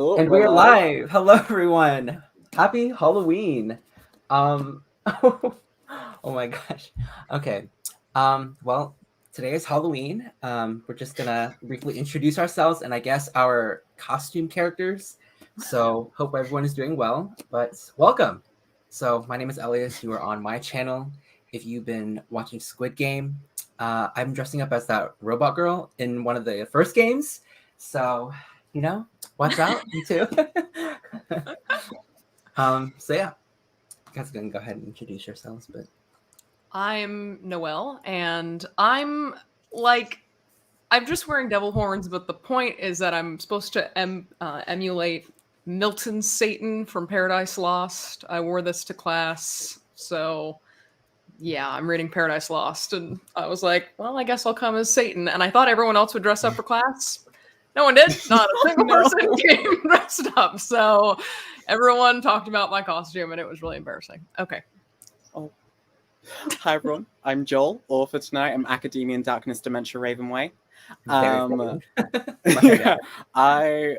Oh, And we're we're live. live. Hello, everyone. Happy Halloween. Oh my gosh. Okay. Well, today is Halloween. We're just gonna briefly introduce ourselves and I guess our costume characters. So hope everyone is doing well. But welcome. So my name is Elias. You are on my channel. If you've been watching Squid Game, I'm dressing up as that robot girl in one of the first games. So watch out, you too. So yeah, you guys can go ahead and introduce yourselves, but I'm Noelle, and I'm just wearing devil horns, but the point is that I'm supposed to emulate Milton Satan from Paradise Lost. I wore this to class, so yeah, I'm reading Paradise Lost, and I was like, well, I guess I'll come as Satan. And I thought everyone else would dress up for class. No one did. Not a single person came dressed up. So everyone talked about my costume, and it was really embarrassing. Okay. Oh. Hi everyone, I'm Joel, author tonight. I'm Academia Darkness Dementia Ravenway. Yeah, I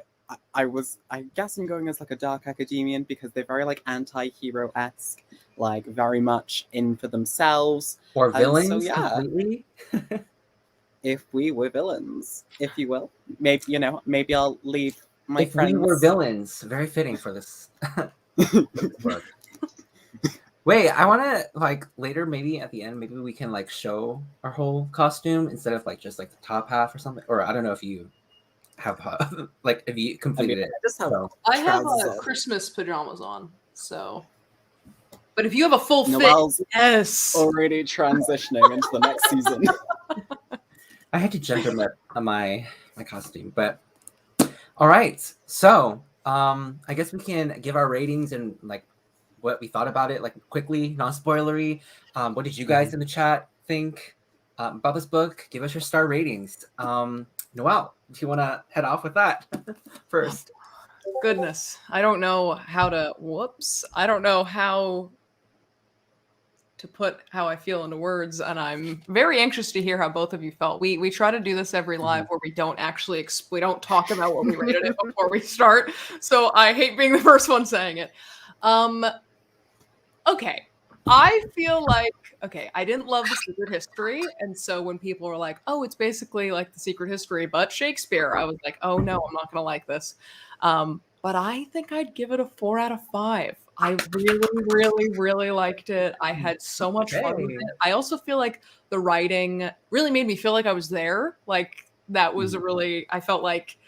guess I'm going as like a dark academian because they're very like anti-hero-esque, like very much in for themselves. or villains so, yeah. completely. If we were villains, if you will, maybe I'll leave my if friends. we were villains, very fitting for this book. Wait, I want to like later, maybe at the end, maybe we can like show our whole costume instead of like just like the top half or something. Or I don't know if you have like if you completed it. I just have I have trousers on. Christmas pajamas on, so. But if you have a full Noelle's fit, yes. already transitioning into the next season. I had to gender my costume, but all right. So I guess we can give our ratings and like what we thought about it, like quickly, non-spoilery. What did you guys in the chat think about this book? Give us your star ratings. Noelle, if you want to head off with that first. Goodness, I don't know how to. I don't know how to put how I feel into words, and I'm very anxious to hear how both of you felt. We try to do this every live where we don't actually we don't talk about what we rated it before we start. So I hate being the first one saying it. Okay. I feel like, I didn't love The Secret History. And so when people were like, oh, it's basically like The Secret History, but Shakespeare, I was like, oh no, I'm not going to like this. But I think I'd give it a 4 out of 5. I really, really, really liked it. I had so much fun with it. I also feel like the writing really made me feel like I was there. Like that was I felt like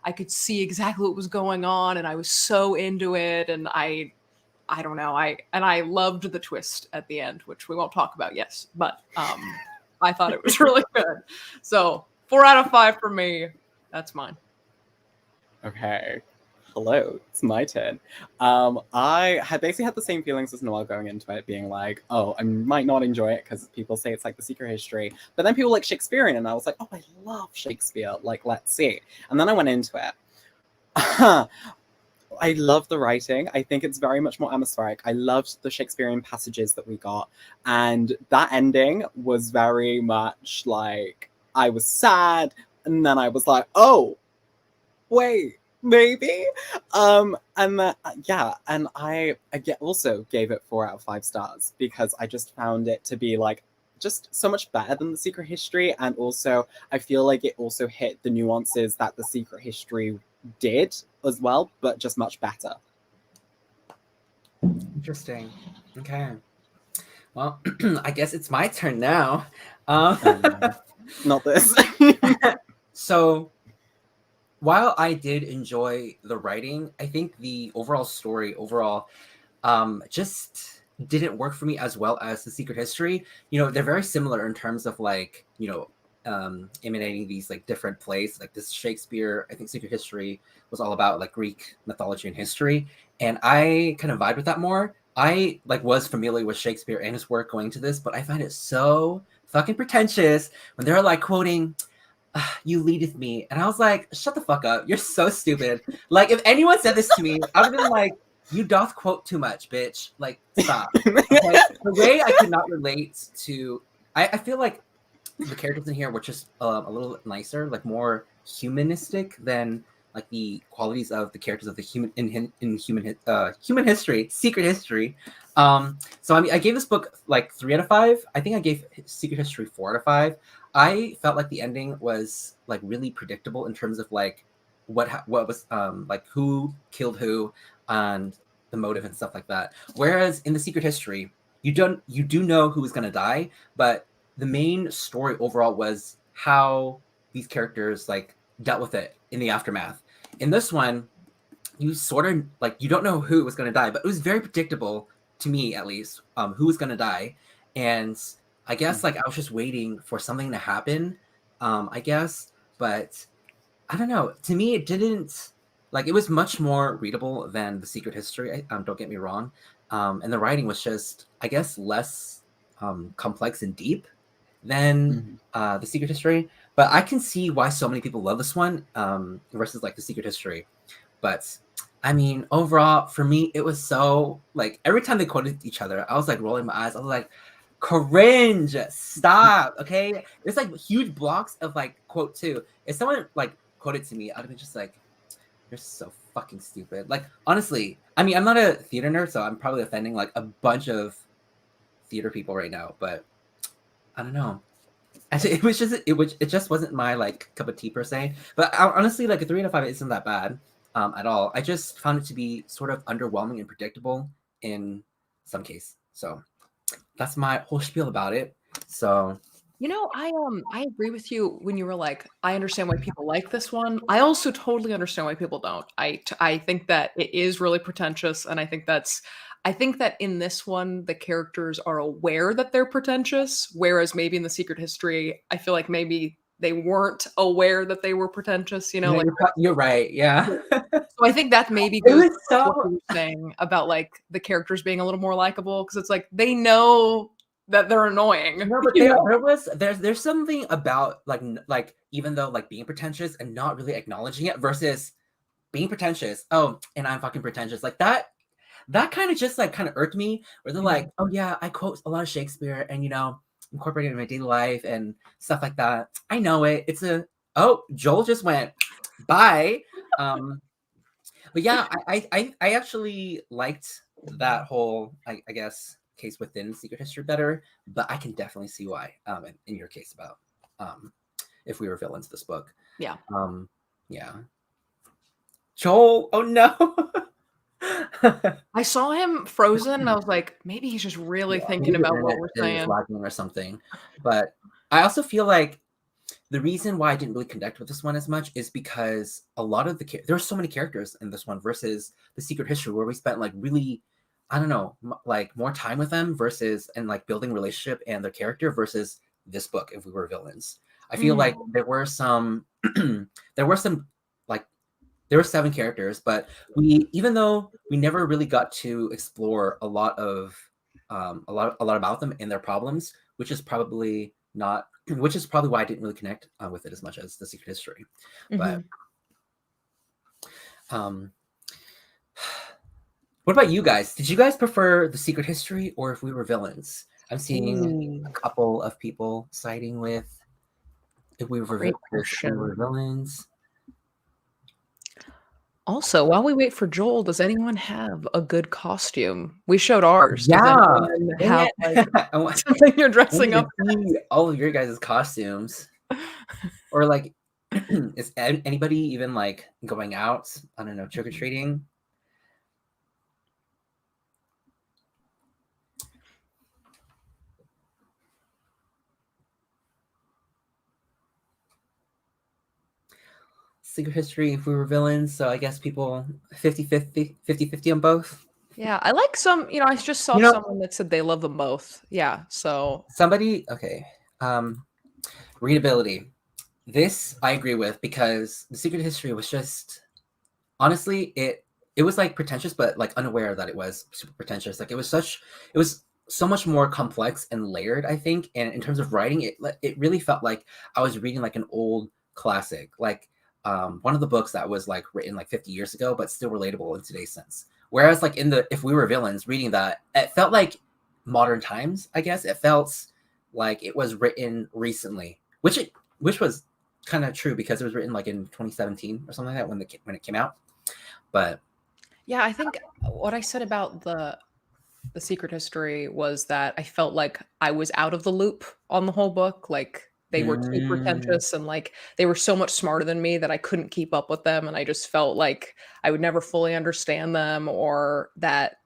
I could see exactly what was going on and I was so into it. And I don't know. I loved the twist at the end, which we won't talk about, yes. But I thought it was really good. So 4 out of 5 for me. That's mine. Okay. Hello, it's my turn. I had basically had the same feelings as Noelle going into it, being like, oh, I might not enjoy it because people say it's like The Secret History. But then people like Shakespearean, and I was like, oh, I love Shakespeare. Like, let's see. And then I went into it. I love the writing. I think it's very much more atmospheric. I loved the Shakespearean passages that we got. And that ending was very much like, I was sad. And then I was like, oh, wait, maybe? And then, and I also gave it 4 out of 5 stars because I just found it to be like, just so much better than The Secret History. And also, I feel like it also hit the nuances that The Secret History did as well, but just much better. Interesting. Okay. Well, I guess it's my turn now. Not this. So, while I did enjoy the writing, I think the overall story just didn't work for me as well as The Secret History. They're very similar in terms of like, emanating these like different plays. Like this Shakespeare, I think Secret History was all about like Greek mythology and history. And I kind of vibe with that more. I like was familiar with Shakespeare and his work going to this, but I find it so fucking pretentious when they're like quoting, you leadeth me. And I was like, shut the fuck up. You're so stupid. Like, if anyone said this to me, I would have been like, you doth quote too much, bitch. Like, stop. Okay? The way I could not relate to... I feel like the characters in here were just a little nicer, like more humanistic than like the qualities of the characters of the human history, secret history. So I mean, I gave this book like 3 out of 5. I think I gave Secret History 4 out of 5. I felt like the ending was like really predictable in terms of like what was like who killed who and the motive and stuff like that. Whereas in the Secret History, you do know who was going to die, but the main story overall was how these characters like dealt with it in the aftermath. In this one, you sort of like you don't know who was going to die, but it was very predictable to me at least who was going to die. And I guess like I was just waiting for something to happen, I guess. But I don't know. To me, it didn't like it was much more readable than the Secret History. Don't get me wrong. And the writing was just, I guess, less complex and deep than the Secret History. But I can see why so many people love this one versus like the Secret History. But I mean, overall, for me, it was so like every time they quoted each other, I was like rolling my eyes. I was like, cringe, stop. Okay. There's like huge blocks of like quote too. If someone like quoted to me, I'd have been just like, you're so fucking stupid. Like, honestly, I mean, I'm not a theater nerd, so I'm probably offending like a bunch of theater people right now, but I don't know. Actually, it just wasn't my like cup of tea per se. But honestly, like a 3 out of 5 isn't that bad at all. I just found it to be sort of underwhelming and predictable in some case. So that's my whole spiel about it. So You know, I agree with you when you were like, I understand why people like this one. I also totally understand why people don't. I think that it is really pretentious, and I think that in this one the characters are aware that they're pretentious, whereas maybe in the Secret History, I feel like maybe they weren't aware that they were pretentious, you know, yeah, like you're right. Yeah. so I think that maybe It goes was to so what you were saying about like the characters being a little more likable because it's like they know that they're annoying. no, but You know? there's something about like even though like being pretentious and not really acknowledging it versus being pretentious. Oh, and I'm fucking pretentious. Like that kind of just like kind of irked me. Where they're like, oh yeah, I quote a lot of Shakespeare and incorporate it in my daily life and stuff like that. I know it. Joel just went bye. But yeah, I actually liked that whole I guess case within Secret History better, but I can definitely see why in your case about if we were villains this book. Yeah. Yeah. Joel, oh no. I saw him frozen and I was like, maybe he's just really thinking about what we're saying. Lagging or something. But I also feel like the reason why I didn't really connect with this one as much is because a lot of there are so many characters in this one versus the Secret History where we spent like really, I don't know, like more time with them versus and like building relationship and their character versus this book if we were villains. I feel like there were some like there were 7 characters, but even though we never really got to explore a lot about them and their problems, which is probably why I didn't really connect with it as much as the Secret History. But what about you guys? Did you guys prefer the Secret History or if we were villains? I'm seeing a couple of people siding with if we were villains. Also, while we wait for Joel, does anyone have a good costume? We showed ours. Yeah. Does anyone have like something you're dressing up? All of your guys' costumes. Or like, is anybody even like going out? I don't know, trick-or-treating? Secret History if we were villains, so I guess people 50-50 on both. Yeah, I like some, I just saw someone that said they love them both. Yeah, so okay. Readability. This I agree with because the Secret History was just honestly it was like pretentious but like unaware that it was super pretentious. Like it was so much more complex and layered, I think, and in terms of writing it really felt like I was reading like an old classic, like one of the books that was like written like 50 years ago, but still relatable in today's sense. Whereas like if we were villains reading that, it felt like modern times, I guess. It felt like it was written recently, which was kind of true because it was written like in 2017 or something like that when it came out. But Yeah, I think what I said about the Secret History was that I felt like I was out of the loop on the whole book. Like they were too mm, pretentious and like they were so much smarter than me that I couldn't keep up with them. And I just felt like I would never fully understand them, or that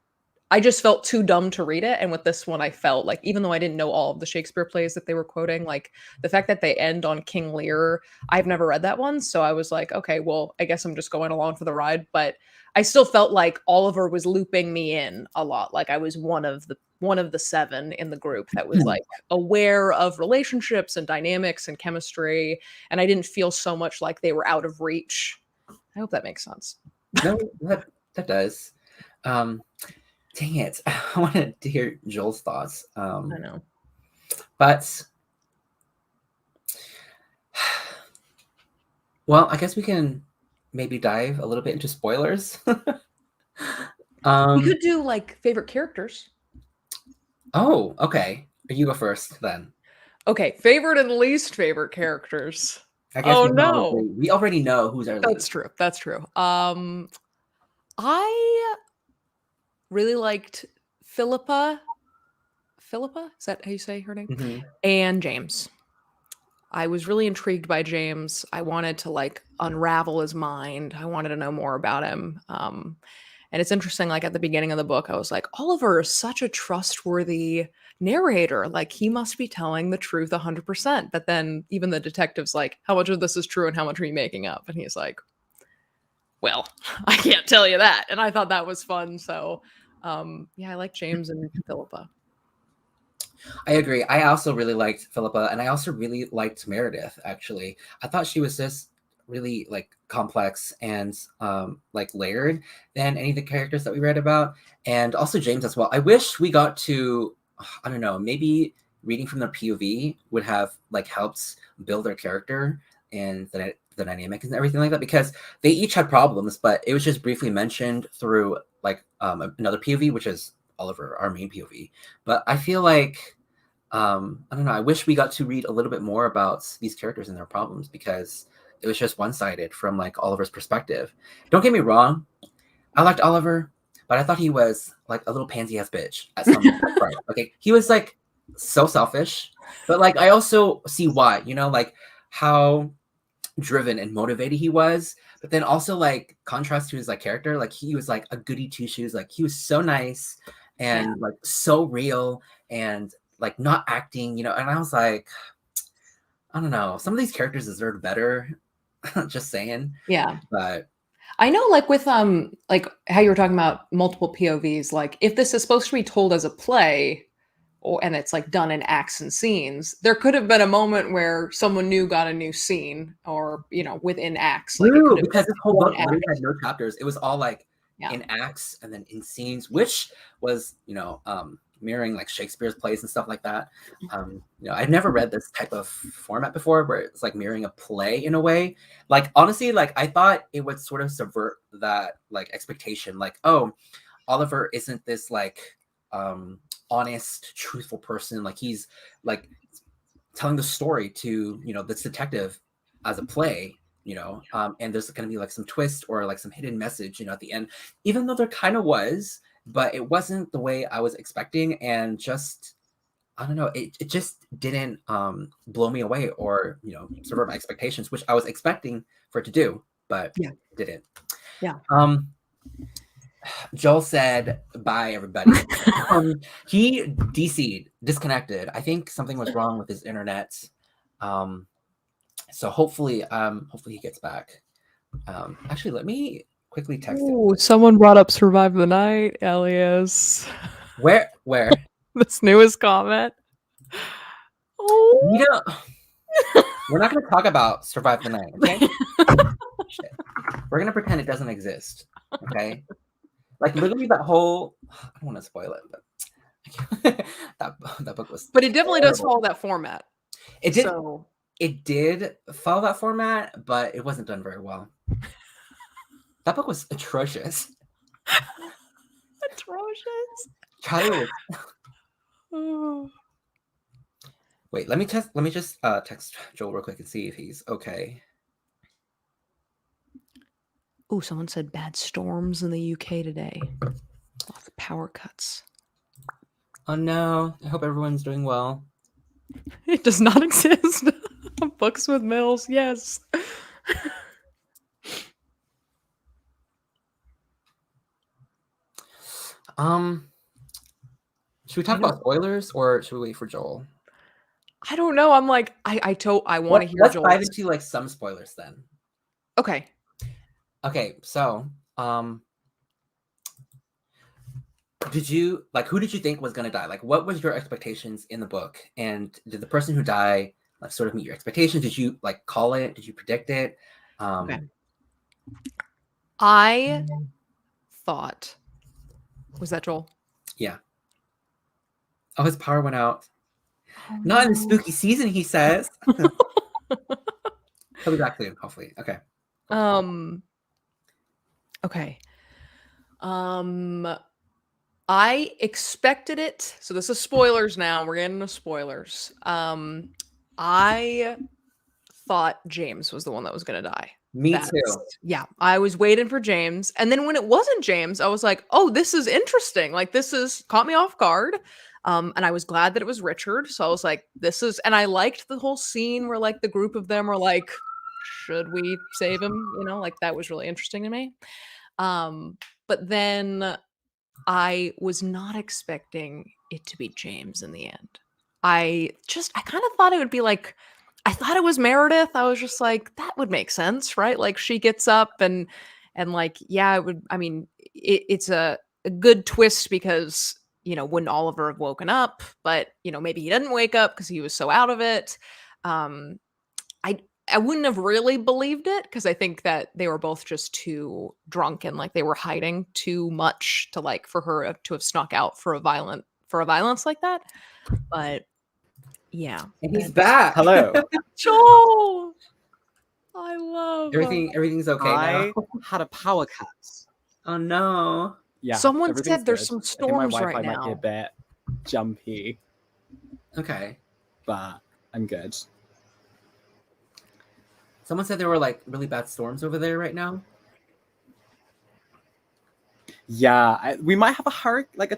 I just felt too dumb to read it. And with this one, I felt like even though I didn't know all of the Shakespeare plays that they were quoting, like the fact that they end on King Lear, I've never read that one. So I was like, okay, well, I guess I'm just going along for the ride. But I still felt like Oliver was looping me in a lot. Like I was one of the seven in the group that was like aware of relationships and dynamics and chemistry. And I didn't feel so much like they were out of reach. I hope that makes sense. no, that does. Um, Dang it. I wanted to hear Joel's thoughts. I know. But, well, I guess we can maybe dive a little bit into spoilers. We could do like favorite characters. Oh, okay. You go first then. Okay, favorite and least favorite characters. I guess Oh no. we already know who's our That's lead. true. That's true. I really liked Philippa. Philippa? Is that how you say her name? Mm-hmm. And James. I was really intrigued by James. I wanted to like unravel his mind. I wanted to know more about him. And it's interesting, like at the beginning of the book, I was like, Oliver is such a trustworthy narrator. Like he must be telling the truth 100%. But then even the detective's like, how much of this is true and how much are you making up? And he's like, well, I can't tell you that. And I thought that was fun. So yeah, I like James and Philippa. I agree. I also really liked Philippa, and I also really liked Meredith, actually. I thought she was just really like complex and like layered than any of the characters that we read about. And also James as well. I wish we got to, I don't know, maybe reading from their POV would have like helped build their character and the dynamic and everything like that, because they each had problems, but it was just briefly mentioned through like another POV, which is Oliver, our main POV. But I feel like I don't know. I wish we got to read a little bit more about these characters and their problems, because it was just one-sided from like Oliver's perspective. Don't get me wrong, I liked Oliver, but I thought he was like a little pansy-ass bitch at some point. Okay, he was like so selfish, but like I also see why. Like how driven and motivated he was, but then also like contrast to his like character, like he was like a goody two shoes, like he was so nice and like so real and like not acting, and I was like, I don't know, some of these characters deserve better. Just saying. Yeah. But I know, like with like how you were talking about multiple POVs, like if this is supposed to be told as a play, and it's like done in acts and scenes, there could have been a moment where someone new got a new scene, or within acts, like it could have because been this whole one book act. really had no chapters. It was all like Yeah. in acts and then in scenes, which was mirroring like Shakespeare's plays and stuff like that. I've never read this type of format before, where it's like mirroring a play in a way. Like honestly, like I thought it would sort of subvert that like expectation, like, oh, Oliver isn't this like honest, truthful person, like he's like telling the story to this detective as a play, and there's going to be like some twist or like some hidden message at the end, even though there kind of was, but it wasn't the way I was expecting. And just, I don't know, it just didn't blow me away or subvert my expectations, which I was expecting for it to do, but Yeah. didn't. Yeah. Joel said bye, everybody. He DC'd, disconnected. I think something was wrong with his internet. So hopefully he gets back. Actually, let me quickly text him. Ooh, someone brought up Survive the Night, Elias. Where? This newest comment. Oh. We're not going to talk about Survive the Night, okay? Shit. We're going to pretend it doesn't exist, okay? Like literally that whole, I don't want to spoil it, but that book was. But it definitely does follow that format. It did. So It did follow that format, but it wasn't done very well. That book was atrocious. Atrocious. Charlie was. Oh. Wait, let me just text Joel real quick and see if he's okay. Oh, someone said bad storms in the UK today. Lots of power cuts. Oh no, I hope everyone's doing well. It does not exist. Books with Mills, yes. Should we talk about spoilers or should we wait for Joel? I don't know. I'm like, I want to hear Let's Joel. dive into like some spoilers then. Okay. Okay, so did you like who did you think was gonna die? Like what was your expectations in the book? And did the person who died like sort of meet your expectations? Did you like call it? Did you predict it? Okay. I thought, was that Joel? Yeah. Oh, his power went out. Oh, Not in the no. spooky season, he says. He'll be back soon, hopefully. Okay. Okay. I expected it. So this is spoilers now. We're getting into spoilers. I thought James was the one that was gonna die. Me too. Yeah, I was waiting for James. And then when it wasn't James, I was like, oh, this is interesting. Like this is caught me off guard. And I was glad that it was Richard. So I was like, this is, and I liked the whole scene where like the group of them were like, should we save him? You know, like that was really interesting to me. But then I was not expecting it to be James in the end. I kind of thought it would be like, I thought it was Meredith. I was just like, that would make sense, right? Like she gets up and like, yeah, it would. I mean, it's a good twist because wouldn't Oliver have woken up? But maybe he didn't wake up because he was so out of it. Um, I wouldn't have really believed it because I think that they were both just too drunk and like they were hiding too much to like for her to have snuck out for a violence like that. But yeah, and he's back. Hello. Joel. I love Everything's okay I now. had a power cut. Oh no. Yeah. Someone everything's said there's good. some I think storms my right Wi-Fi might be a now. bit jumpy, Okay. but I'm good. Someone said there were like really bad storms over there right now. Yeah, we might have a hurricane. Like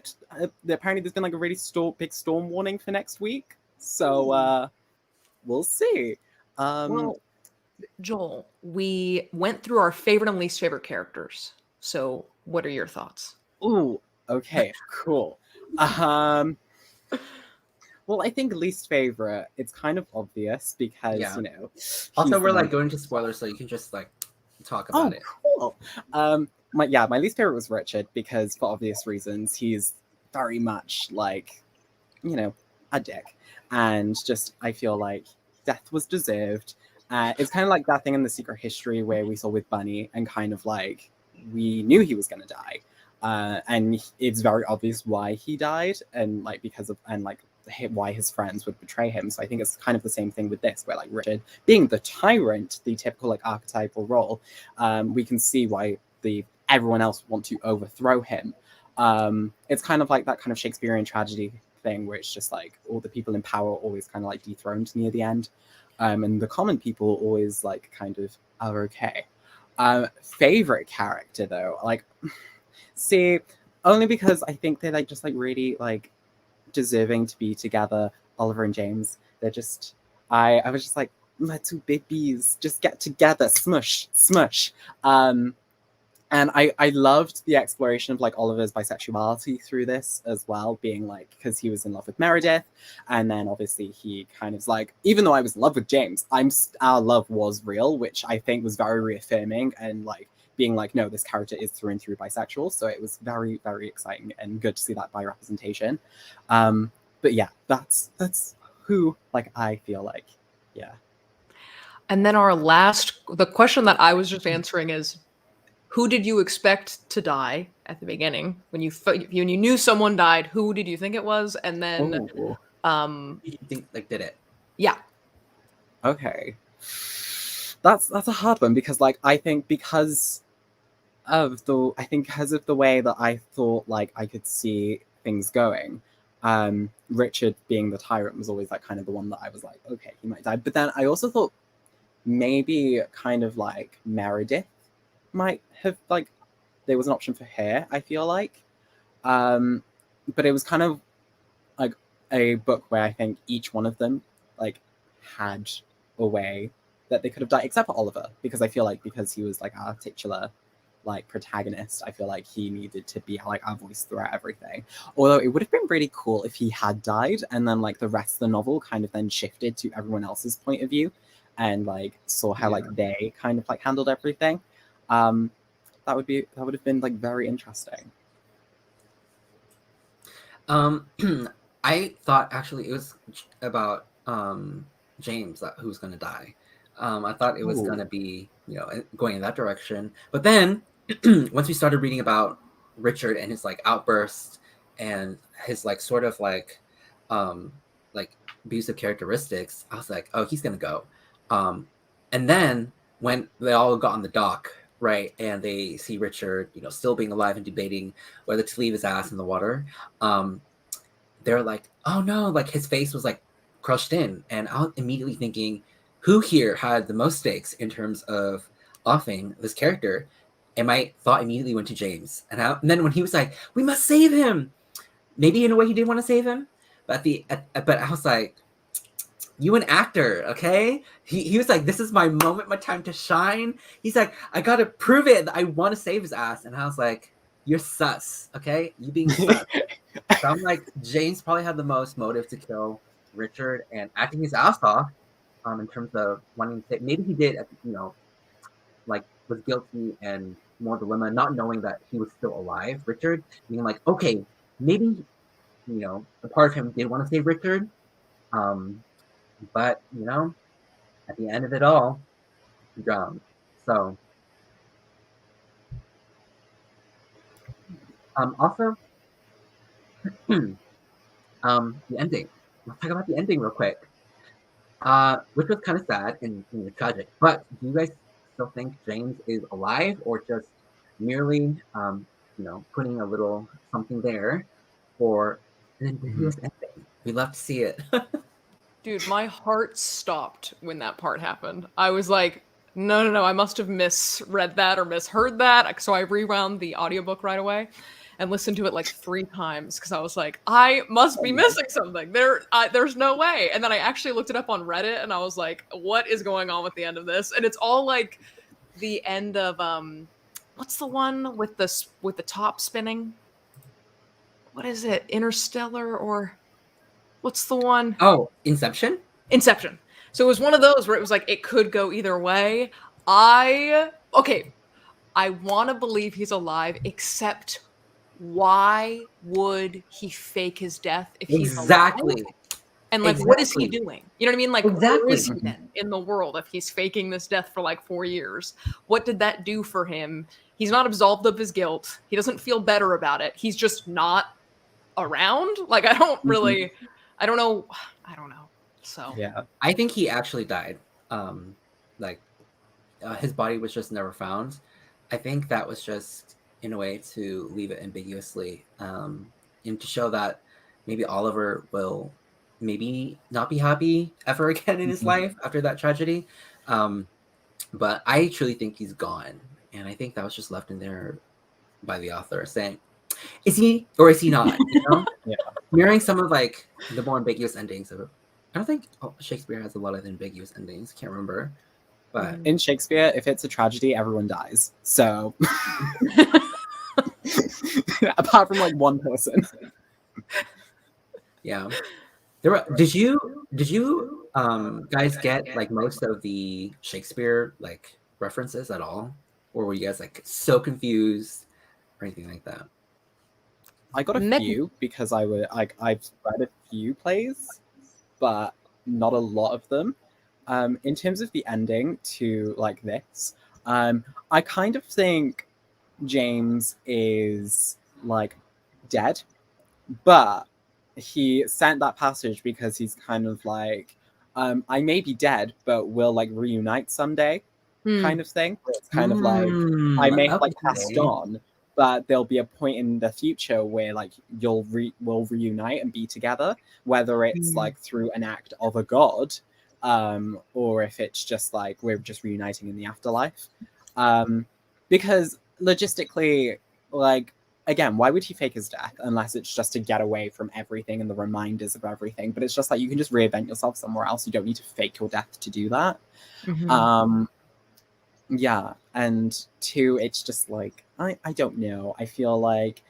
apparently, there's been like a really big storm warning for next week. So we'll see. Well, Joel, we went through our favorite and least favorite characters. So, what are your thoughts? Ooh, okay, cool. Well, I think least favorite. It's kind of obvious because Yeah. he's Also, we're the like one- going to spoilers, so you can just like talk about it. Cool. My least favorite was Richard because for obvious reasons he's very much like, a dick, and just I feel like death was deserved. It's kind of like that thing in The Secret History where we saw with Bunny, and kind of like we knew he was going to die, and it's very obvious why he died, and like because of and like why his friends would betray him. So I think it's kind of the same thing with this, where like Richard being the tyrant, the typical like archetypal role, we can see why everyone else want to overthrow him. It's kind of like that kind of Shakespearean tragedy thing where it's just like all the people in power always kind of like dethroned near the end, and the common people always like kind of are okay. Favorite character though, like see, only because I think they're like just like really like deserving to be together. Oliver and James, they're just I was just like, my two babies just get together, smush smush. And I loved the exploration of like Oliver's bisexuality through this as well, being like, because he was in love with Meredith, and then obviously he kind of like, even though I was in love with James, our love was real, which I think was very reaffirming and like being like, no, this character is through and through bisexual. So it was very, very exciting and good to see that by representation. But yeah, that's who like I feel like, yeah. And then the question that I was just answering is, who did you expect to die at the beginning when you knew someone died? Who did you think it was? And then, Ooh. You think like did it? Yeah. Okay. That's a hard one because like I think because of the way that I thought like I could see things going, Richard being the tyrant was always like kind of the one that I was like, okay, he might die. But then I also thought maybe kind of like Meredith might have like there was an option for her, I feel like. But it was kind of like a book where I think each one of them like had a way that they could have died, except for Oliver, because I feel like because he was like our titular like protagonist, I feel like he needed to be like our voice throughout everything. Although it would have been really cool if he had died and then like the rest of the novel kind of then shifted to everyone else's point of view and like saw how like they kind of like handled everything. That would have been like very interesting. I thought actually it was about James who's going to die. I thought it was going to be, you know, going in that direction. But then once we started reading about Richard and his like outbursts and his like sort of like abusive characteristics, I was like, oh, he's going to go. And then when they all got on the dock, right, and they see Richard, you know, still being alive and debating whether to leave his ass in the water, they're like, oh no, like his face was like crushed in. And I was immediately thinking, who here had the most stakes in terms of offing this character? And my thought immediately went to James. And then when he was like, we must save him, maybe in a way he did want to save him, but but I was like, you an actor, okay? He was like, this is my moment, my time to shine. He's like, I gotta prove it that I want to save his ass. And I was like, you're sus, okay? You being sus. So I'm like, James probably had the most motive to kill Richard and acting his ass off in terms of wanting to. Maybe he did, you know, like was guilty and more dilemma, not knowing that he was still alive. Richard being like, okay, maybe, you know, a part of him did want to save Richard, but you know, at the end of it all, he drowned. So, also. The ending. Let's talk about the ending real quick. Which was kind of sad and tragic. But do you guys still think James is alive, or just merely, you know, putting a little something there for an ambiguous ending? We love to see it. Dude, my heart stopped when that part happened. I was like, no, I must have misread that or misheard that. So I rewound the audiobook right away and listened to it like 3 times because I was like, I must be missing something. There's no way. And then I actually looked it up on Reddit and I was like, what is going on with the end of this? And it's all like the end of what's the one with the top spinning? What is it? Interstellar or what's the one? Oh, Inception? Inception. So it was one of those where it was like it could go either way. I want to believe he's alive, except why would he fake his death if he's alive? And like, what is he doing? You know what I mean? Like, where is he then in the world if he's faking this death for like 4 years? What did that do for him? He's not absolved of his guilt. He doesn't feel better about it. He's just not around. Like, I don't know. So yeah, I think he actually died. His body was just never found. I think that was just in a way to leave it ambiguously, and to show that maybe Oliver will maybe not be happy ever again in his life after that tragedy. But I truly think he's gone, and I think that was just left in there by the author saying, is he or is he not? You know? Yeah. Mirroring some of like the more ambiguous endings of it. I don't think Shakespeare has a lot of ambiguous endings. Can't remember. But in Shakespeare, if it's a tragedy, everyone dies. So apart from like one person. Yeah. Did you guys get like most of the Shakespeare like references at all? Or were you guys like so confused or anything like that? I got a few because I've read a few plays, but not a lot of them. In terms of the ending to like this, I kind of think James is like dead, but he sent that passage because he's kind of like, I may be dead, but we'll like reunite someday, kind of thing. It's kind of like I may have like passed on, but there'll be a point in the future where like will reunite and be together, whether it's like through an act of a god, or if it's just like we're just reuniting in the afterlife. Because logistically, like, again, why would he fake his death unless it's just to get away from everything and the reminders of everything? But it's just like you can just reinvent yourself somewhere else. You don't need to fake your death to do that. Yeah, and two, it's just like I don't know. I feel like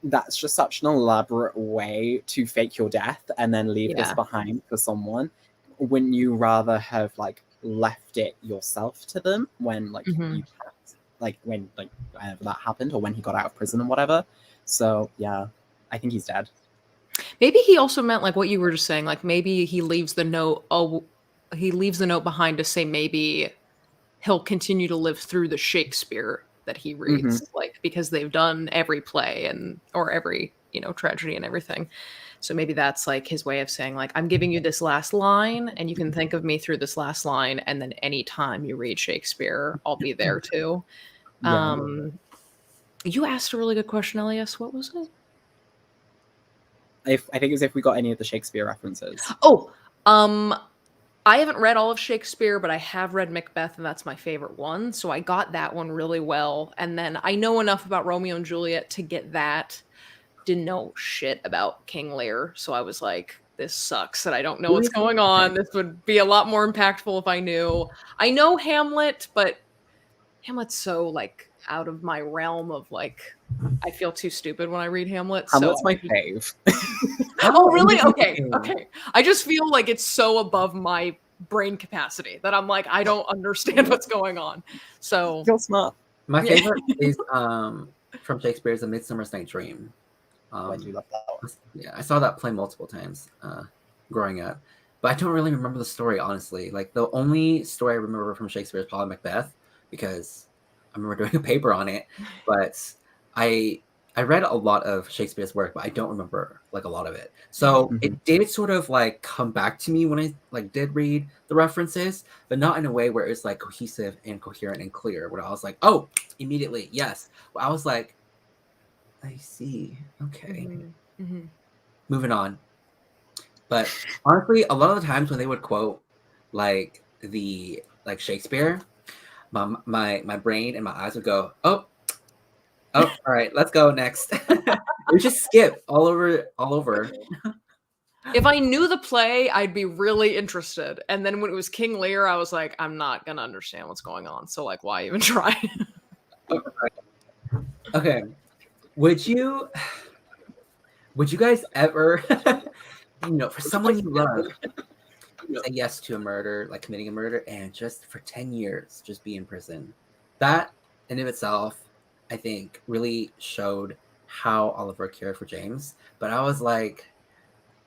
that's just such an elaborate way to fake your death and then leave this behind for someone. Wouldn't you rather have like left it yourself to them when like you like when like whenever that happened or when he got out of prison or whatever? So yeah, I think he's dead. Maybe he also meant like what you were just saying, like maybe he leaves the note. Oh, he leaves the note behind to say maybe he'll continue to live through the Shakespeare that he reads, like because they've done every play and or every tragedy and everything. So maybe that's like his way of saying like I'm giving you this last line, and you can think of me through this last line, and then anytime you read Shakespeare, I'll be there too. Yeah. You asked a really good question, Elias. What was it? I think it was if we got any of the Shakespeare references. Oh, I haven't read all of Shakespeare, but I have read Macbeth, and that's my favorite one. So I got that one really well. And then I know enough about Romeo and Juliet to get that. Didn't know shit about King Lear. So I was like, this sucks that I don't know what's going on. This would be a lot more impactful if I knew. I know Hamlet, but Hamlet's so like out of my realm of like, I feel too stupid when I read Hamlet. Hamlet's my fave. Oh, really? Okay. I just feel like it's so above my brain capacity that I'm like, I don't understand what's going on. So You're smart. My favorite is from Shakespeare's A Midsummer Night's Dream. I do love that one. Yeah, I saw that play multiple times growing up, but I don't really remember the story, honestly. Like the only story I remember from Shakespeare is probably Macbeth, because I remember doing a paper on it. But I read a lot of Shakespeare's work, but I don't remember like a lot of it. So it did sort of like come back to me when I like did read the references, but not in a way where it's like cohesive and coherent and clear. Where I was like, oh, immediately, yes. Well, I was like, I see. Okay. Moving on. But honestly, a lot of the times when they would quote like the like Shakespeare, my brain and my eyes would go, oh, all right, let's go next. We just skip all over. If I knew the play, I'd be really interested. And then when it was King Lear, I was like, I'm not gonna understand what's going on. So like, why even try? Okay. Would you guys ever, for someone you love, say yes to a murder, like committing a murder, and just for 10 years, just be in prison? That in of itself, I think, really showed how Oliver cared for James. But I was like,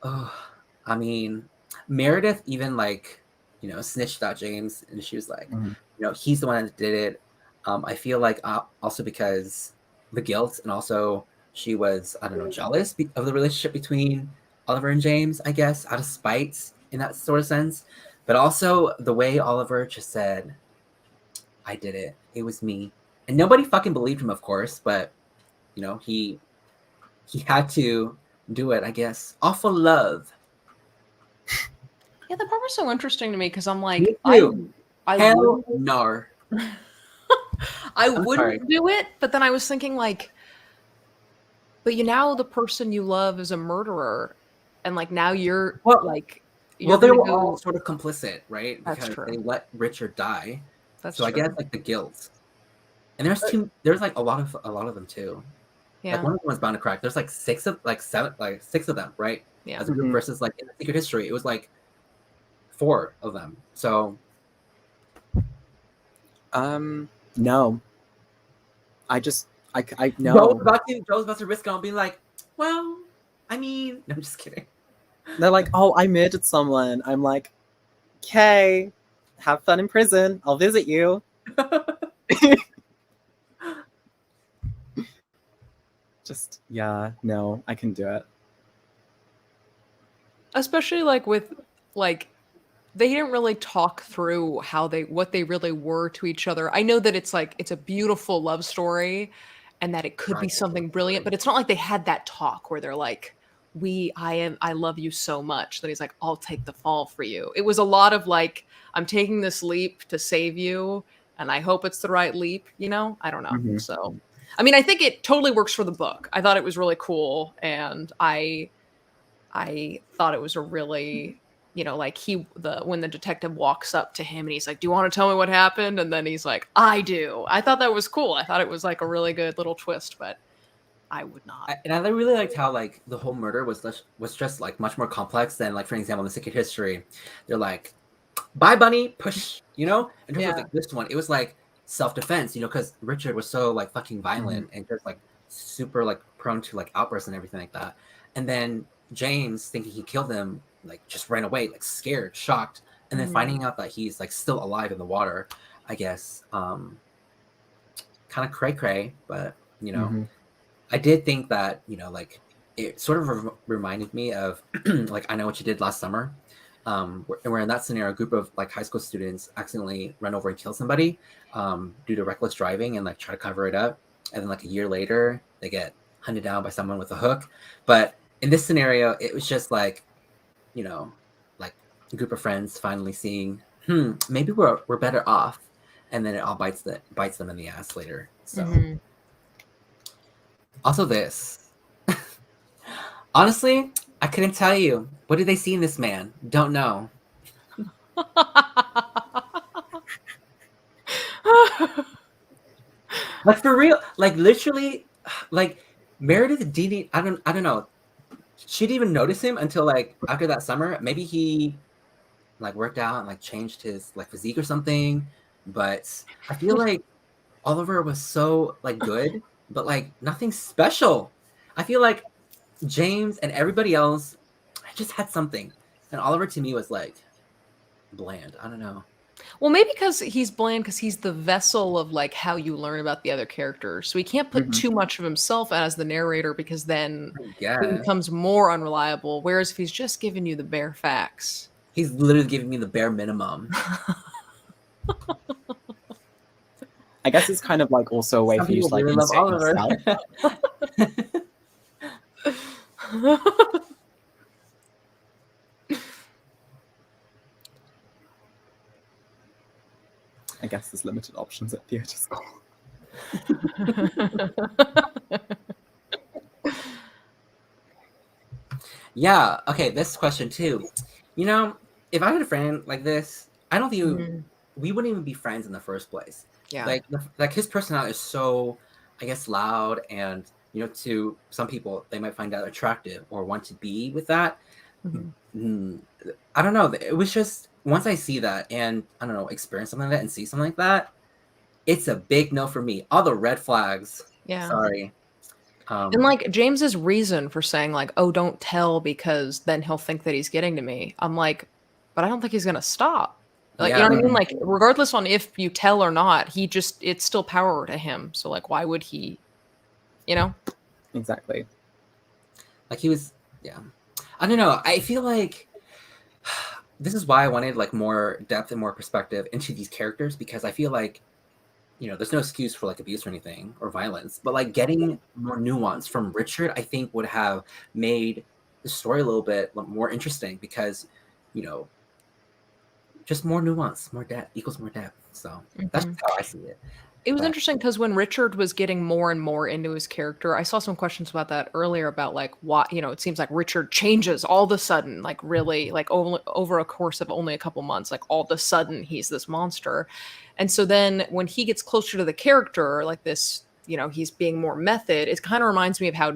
oh, I mean, Meredith even like, snitched out James, and she was like, he's the one that did it. I feel like also because the guilt, and also she was, I don't know, jealous of the relationship between Oliver and James, I guess, out of spite in that sort of sense. But also the way Oliver just said, I did it. It was me. And nobody fucking believed him, of course, but he had to do it, I guess. Awful love. Yeah, that part was so interesting to me because I'm like, Hell no. I wouldn't do it, but then I was thinking like, but now the person you love is a murderer, and like now you're like, they were all sort of complicit, right? That's because true. They let Richard die. That's so true. I guess like the guilt, and there's like a lot of them too. Yeah, like one of them was bound to crack. There's like six of them, right? Yeah. As a group versus like in the Secret History, it was like 4 of them. So no. I know. Joe's about to risk it on being like, well, I mean, no, I'm just kidding. They're like, oh, I murdered someone. I'm like, okay, have fun in prison. I'll visit you. Just, yeah, no, I can do it. Especially like with like, they didn't really talk through what they really were to each other. I know that it's like, it's a beautiful love story. and that it could be something brilliant, but it's not like they had that talk where they're like, I love you so much that he's like, I'll take the fall for you. It was a lot of like, I'm taking this leap to save you, and I hope it's the right leap, you know? I don't know. Mhm. So, I mean, I think it totally works for the book. I thought it was really cool, and I thought it was a really, you know, like when the detective walks up to him and he's like, "Do you want to tell me what happened?" And then he's like, "I do." I thought that was cool. I thought it was like a really good little twist, but I would not. And I really liked how like the whole murder was just like much more complex than like, for example, in the Secret History, they're like, "Bye, bunny," push, you know. In terms of like this one, it was like self-defense, you know, because Richard was so like fucking violent and just like super like prone to like outbursts and everything like that. And then James, thinking he killed him, like just ran away, like scared, shocked, and then finding out that he's like still alive in the water, I guess, kind of cray cray, but you know. I did think that, you know, like it sort of reminded me of like I Know What You Did Last Summer. Where in that scenario, a group of like high school students accidentally run over and kill somebody due to reckless driving and like try to cover it up. And then like a year later, they get hunted down by someone with a hook. But in this scenario, it was just like, you know, like a group of friends finally seeing, maybe we're better off. And then it all bites them in the ass later. So also this. Honestly, I couldn't tell you. What did they see in this man? Don't know. Like for real, like literally, like Meredith didn't. I don't know. She didn't even notice him until like after that summer. Maybe he like worked out and like changed his like physique or something. But I feel like Oliver was so like good, but like nothing special. I feel like James and everybody else just had something, and Oliver to me was like bland. I don't know. Well, maybe because he's bland, because he's the vessel of like how you learn about the other characters. So he can't put too much of himself as the narrator, because then he becomes more unreliable. Whereas if he's just giving you the bare facts, he's literally giving me the bare minimum. I guess it's kind of like also a way for you to like really love Oliver. I guess there's limited options at theatre school. Yeah. Okay. This question too. You know, if I had a friend like this, I don't think we wouldn't even be friends in the first place. Yeah. Like his personality is so, I guess, loud, and you know, to some people they might find that attractive or want to be with that. I don't know. It was just once I see that and I don't know, experience something like that and see something like that, it's a big no for me. All the red flags. Yeah. Sorry. And like James's reason for saying like, "Oh, don't tell because then he'll think that he's getting to me." I'm like, but I don't think he's gonna stop. Like, you know what I mean? Like, regardless on if you tell or not, it's still power to him. So like, why would he? You know? Exactly. Like he was, yeah. I don't know. I feel like this is why I wanted like more depth and more perspective into these characters, because I feel like, you know, there's no excuse for like abuse or anything or violence, but like getting more nuance from Richard, I think would have made the story a little bit more interesting, because, you know, just more nuance, more depth equals more depth. So that's just how I see it. It was interesting because when Richard was getting more and more into his character, I saw some questions about that earlier about like what, you know, it seems like Richard changes all of a sudden, like really like over a course of only a couple months, like all of a sudden he's this monster. And so then when he gets closer to the character like this, you know, he's being more method, it kind of reminds me of how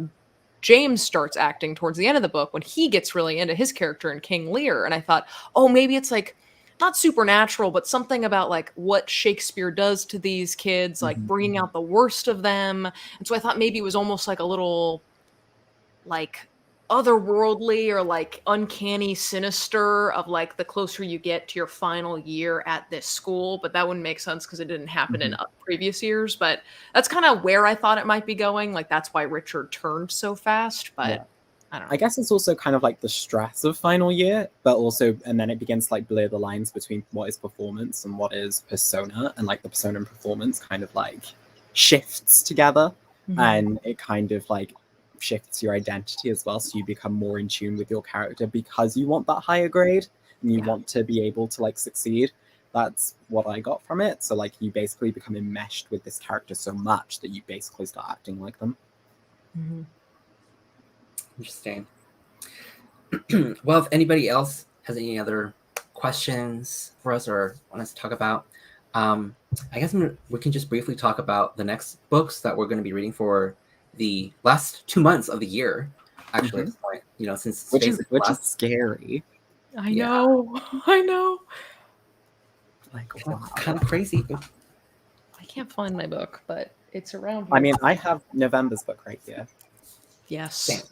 James starts acting towards the end of the book when he gets really into his character in King Lear. And I thought, oh, maybe it's like not supernatural, but something about like what Shakespeare does to these kids, like bringing out the worst of them. And so I thought maybe it was almost like a little like otherworldly or like uncanny sinister of like the closer you get to your final year at this school. But that wouldn't make sense because it didn't happen in previous years. But that's kind of where I thought it might be going. Like that's why Richard turned so fast. But I don't know. I guess it's also kind of like the stress of final year, but also, and then it begins to like blur the lines between what is performance and what is persona, and like the persona and performance kind of like shifts together. and it kind of like shifts your identity as well, so you become more in tune with your character because you want that higher grade and you want to be able to like succeed. That's what I got from it. So like you basically become enmeshed with this character so much that you basically start acting like them. Interesting. Well, if anybody else has any other questions for us or want us to talk about, I guess we can just briefly talk about the next books that we're going to be reading for the last 2 months of the year. Actually, at this point, you know, since which is scary. I know. I know. Like, wow. Kind of crazy. I can't find my book, but it's around here. I mean, I have November's book right here. Yes. Same.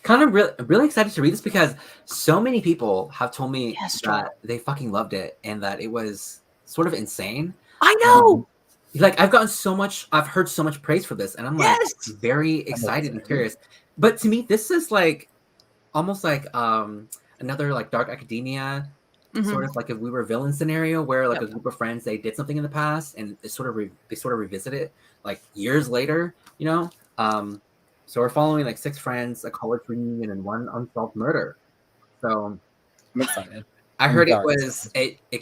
Kind of really excited to read this because so many people have told me that they fucking loved it and that it was sort of insane. I know. Like I've heard so much praise for this, and I'm like very excited and curious. But to me, this is like almost like another like dark academia, sort of like if we were villain scenario where like a group of friends, they did something in the past and they sort of revisit it like years later, you know. So we're following like 6 friends, a college reunion, and 1 unsolved murder. So I'm excited. I heard it was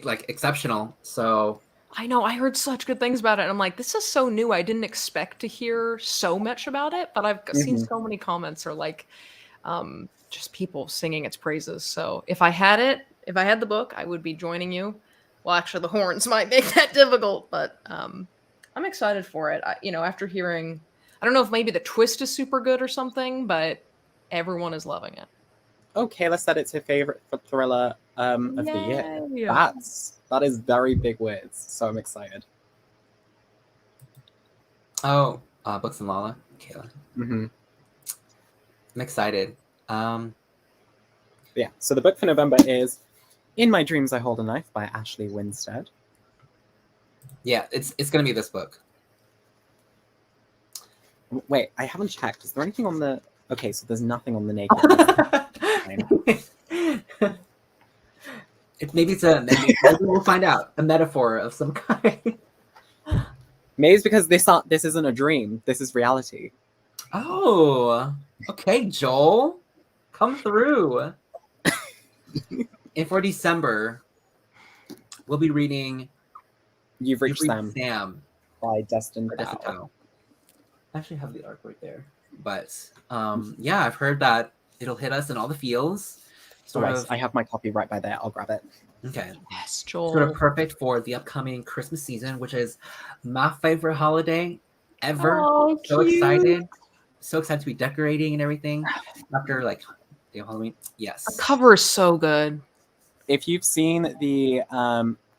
like exceptional. So I know, I heard such good things about it, and I'm like, this is so new. I didn't expect to hear so much about it, but I've seen so many comments or like just people singing its praises. So if I had the book, I would be joining you. Well, actually, the horns might make that difficult, but I'm excited for it. After hearing, I don't know if maybe the twist is super good or something, but everyone is loving it. Oh, Kayla said it's her favorite thriller of the year. That is very big words, so I'm excited. Oh, Books and Lala, Kayla. I'm excited. Yeah, so the book for November is In My Dreams I Hold a Knife by Ashley Winstead. Yeah, it's gonna be this book. Wait, I haven't checked. Is there anything on the... Okay, so there's nothing on the naked. Maybe we'll find out. A metaphor of some kind. Maybe it's because this isn't a dream. This is reality. Oh, okay, Joel. Come through. And for December, we'll be reading You've Reached Sam by Destin Tao. I actually have the arc right there. But yeah, I've heard that it'll hit us in all the feels. I have my copy right by there. I'll grab it. Okay. Yes, Joel. Sort of perfect for the upcoming Christmas season, which is my favorite holiday ever. Oh, so cute. excited. So excited to be decorating and everything after like Halloween. Yes. The cover is so good. If you've seen the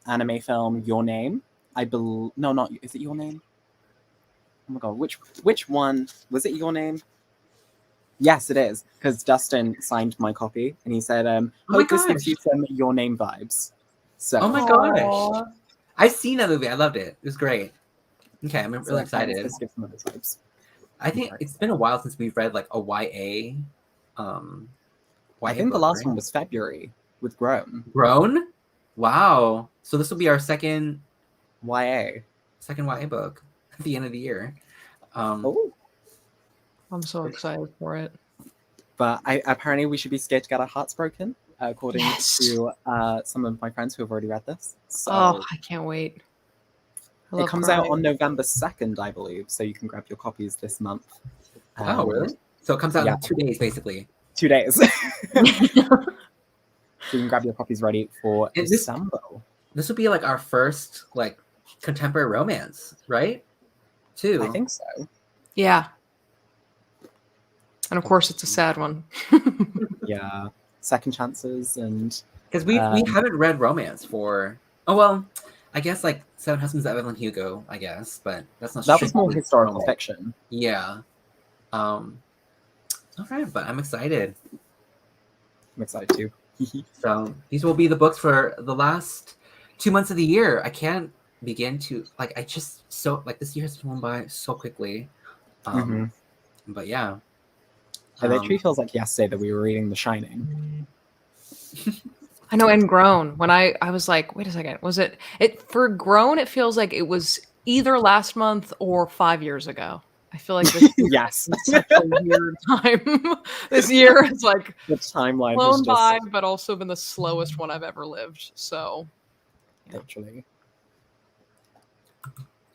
anime film Your Name, is it Your Name? Oh my god, which one? Was it Your Name? Yes, it is, because Dustin signed my copy and he said, hope this gives you some Your Name vibes. So, oh my gosh. I've seen that movie. I loved it. It was great. Okay, I'm really excited. This gives some those vibes. I think it's been a while since we've read like a YA. I think the last one was February with Grown. Grown? Wow. So this will be our second YA book at the end of the year. I'm so excited for it. But apparently we should be scared to get our hearts broken, according to some of my friends who have already read this. So I can't wait. It comes out on November 2nd, I believe, so you can grab your copies this month. Oh, really? So it comes out in 2 days, basically. 2 days. So you can grab your copies ready for December. This would be like our first like contemporary romance, right? Too. I think so. Yeah. And of course, it's a sad one. Yeah. Second chances and... Because we haven't read romance for... Oh, well, I guess like Seven Husbands of Evelyn Hugo, I guess. But that's not... That was more historical fiction. Yeah. All right, but I'm excited. I'm excited too. So these will be the books for the last 2 months of the year. I can't begin to... Like, this year has flown by so quickly. But yeah. It literally feels like yesterday that we were reading The Shining. I know, and Grown. When I was like, wait a second, was it for Grown? It feels like it was either last month or 5 years ago. I feel like this year Yes. is such a weird time. This year is like The timeline flown has by, just but also been the slowest one I've ever lived. So literally.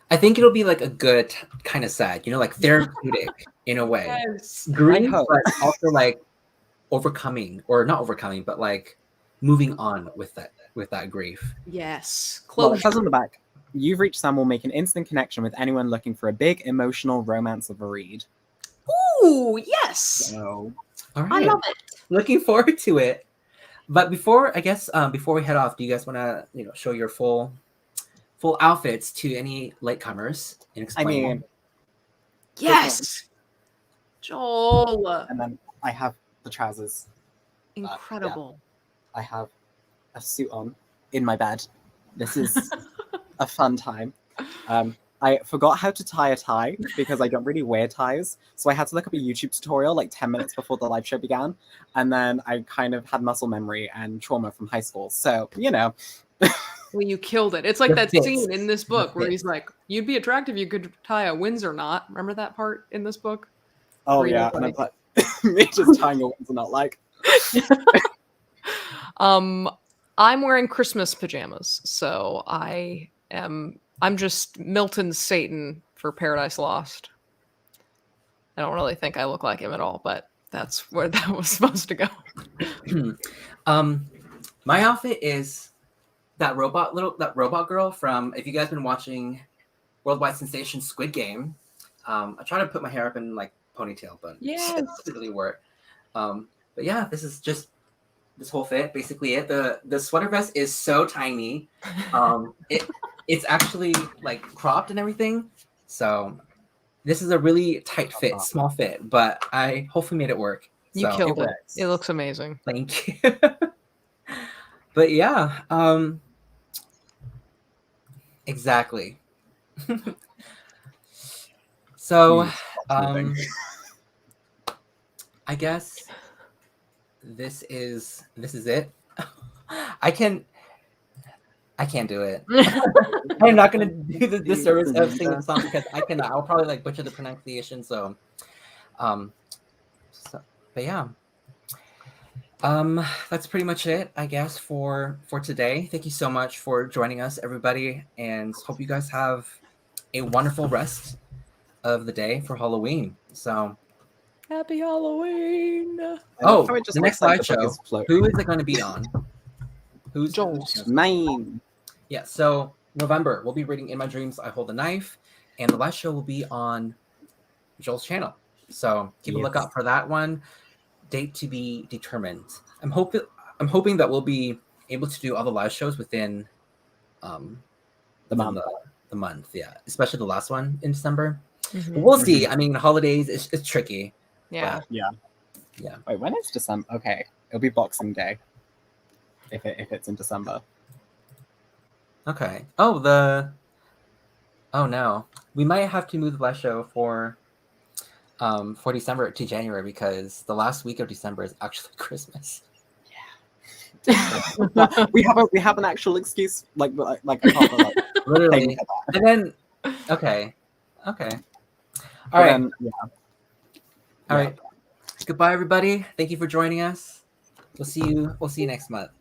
I think it'll be like a good kind of sad, like therapeutic in a way. yes. Grief, hope. but also like overcoming, or not overcoming, but like moving on with that grief. Yes. Well, it Closure. says on the back, you've reached Sam will make an instant connection with anyone looking for a big emotional romance of a read. Ooh, yes. So, All right. I love it. Looking forward to it. But before we head off, do you guys want to show your full outfits to any latecomers and I explain? mean, Yes. Joel. and then I have the trousers. Incredible. I have a suit on in my bed. This is a fun time. I forgot how to tie a tie because I don't really wear ties. So I had to look up a YouTube tutorial like 10 minutes before the live show began. And then I kind of had muscle memory and trauma from high school. So, Well, you killed it. It's like The that fits. scene in this book where fits. he's like, "You'd be attractive. You could tie a Windsor knot." Remember that part in this book? Oh Where you're yeah. And I'm like- like, me just tying a Windsor knot like. I'm wearing Christmas pajamas, so I'm just Milton's Satan for Paradise Lost. I don't really think I look like him at all, but that's where that was supposed to go. My outfit is that robot girl from, if you guys been watching Worldwide Sensation Squid Game. I try to put my hair up in like ponytail, but Yes. it doesn't really work. But yeah, this is just this whole fit, basically it. The sweater vest is so tiny. It's actually like cropped and everything. So this is a really tight fit, small fit, but I hopefully made it work. You So, killed it. works. It looks amazing. Thank you. But yeah, exactly. So, I guess this is it. I can't do it. I'm not gonna do the service of singing the song because I cannot. I'll probably like butcher the pronunciation. So, but yeah. That's pretty much it, I guess, for today. Thank you so much for joining us, everybody, and hope you guys have a wonderful rest of the day for Halloween. So, Happy Halloween. The next live show. Who is it going to be on? Who's Joel's? Mine. Yeah. So November, we'll be reading "In My Dreams, I Hold the Knife," and the live show will be on Joel's channel. So keep a lookout for that one. Date to be determined. I'm hoping that we'll be able to do all the live shows within the month, yeah, especially the last one in December. Mhm. We'll see. I mean, holidays it's tricky. Yeah. Yeah. Wait, when is December? Okay, it'll be Boxing Day. If it's in December. Okay. Oh no, we might have to move the live show for December to January because the last week of December is actually Christmas. we have an actual excuse, like I can't like, Literally. And then okay. All right. Then, All right. Goodbye, everybody. Thank you for joining us. We'll see you next month.